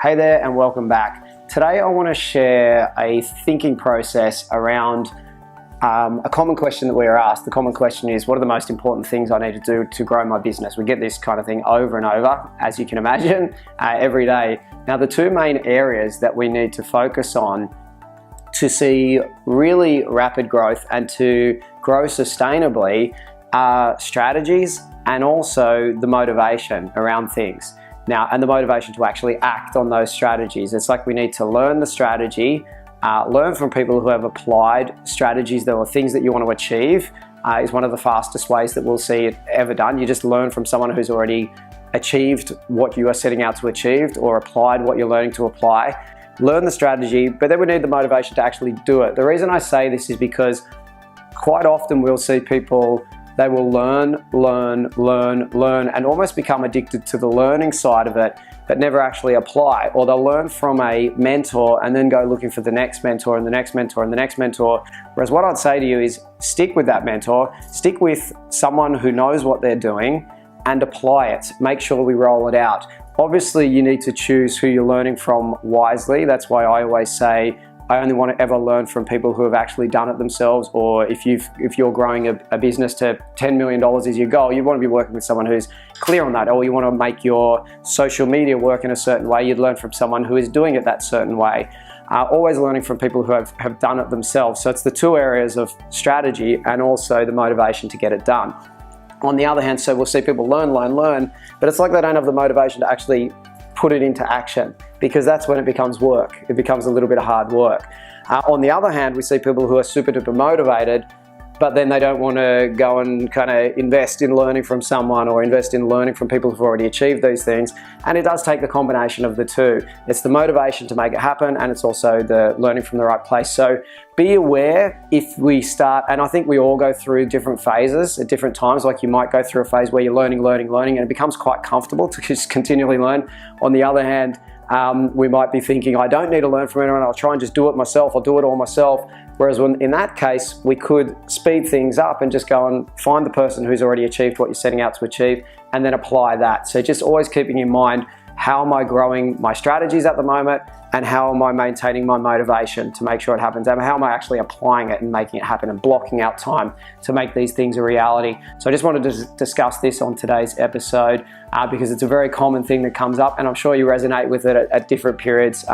Hey there and welcome back. Today I want to share a thinking process around a common question that we are asked. The common question is, what are the most important things I need to do to grow my business? We get this kind of thing over and over, as you can imagine, every day. Now, the two main areas that we need to focus on to see really rapid growth and to grow sustainably are strategies and also the motivation around things. Now, and the motivation to actually act on those strategies. It's like we need to learn the strategy, learn from people who have applied strategies that are things that you want to achieve, is one of the fastest ways that we'll see it ever done. You just learn from someone who's already achieved what you are setting out to achieve or applied what you're learning to apply. Learn the strategy, but then we need the motivation to actually do it. The reason I say this is because quite often we'll see people, they will learn, and almost become addicted to the learning side of it, but never actually apply. Or they'll learn from a mentor and then go looking for the next mentor and the next mentor and the next mentor. Whereas what I'd say to you is stick with that mentor, stick with someone who knows what they're doing and apply it. Make sure we roll it out. Obviously, you need to choose who you're learning from wisely. That's why I always say, I only want to ever learn from people who have actually done it themselves, or if you're growing a business to $10 million is your goal, you want to be working with someone who's clear on that, or you want to make your social media work in a certain way, you'd learn from someone who is doing it that certain way. Always learning from people who have done it themselves. So it's the two areas of strategy and also the motivation to get it done. On the other hand, so we'll see people learn, but it's like they don't have the motivation to actually put it into action, because that's when it becomes work. It becomes a little bit of hard work. On the other hand, we see people who are super duper motivated, but then they don't want to go and kind of invest in learning from someone or invest in learning from people who've already achieved these things. And it does take the combination of the two. It's the motivation to make it happen, and it's also the learning from the right place. So be aware if we start, and I think we all go through different phases at different times. Like you might go through a phase where you're learning, and it becomes quite comfortable to just continually learn. On the other hand, we might be thinking, I don't need to learn from anyone, I'll try and just do it myself, I'll do it all myself. Whereas in that case, we could speed things up and just go and find the person who's already achieved what you're setting out to achieve and then apply that. So just always keeping in mind, how am I growing my strategies at the moment, and how am I maintaining my motivation to make sure it happens, and how am I actually applying it and making it happen and blocking out time to make these things a reality. So I just wanted to discuss this on today's episode because it's a very common thing that comes up, and I'm sure you resonate with it at different periods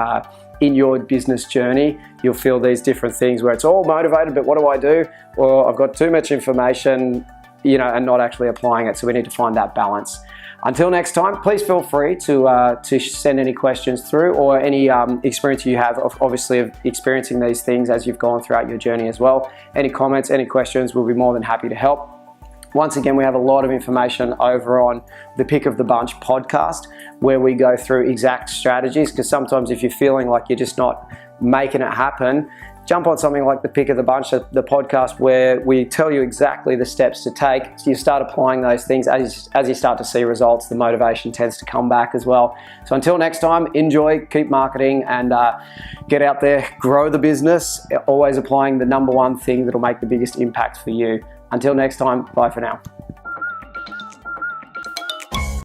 in your business journey. You'll feel these different things where it's all motivated, but what do I do? Well, I've got too much information, and not actually applying it. So we need to find that balance. Until next time, please feel free to send any questions through, or any experience you have of experiencing these things as you've gone throughout your journey as well. Any comments, any questions, we'll be more than happy to help. Once again, we have a lot of information over on the Pick of the Bunch podcast, where we go through exact strategies, because sometimes if you're feeling like you're just not making it happen, jump on something like the Pick of the Bunch, the podcast, where we tell you exactly the steps to take. So you start applying those things. As you start to see results, the motivation tends to come back as well. So until next time, enjoy, keep marketing, and get out there, grow the business, always applying the number one thing that'll make the biggest impact for you. Until next time, bye for now.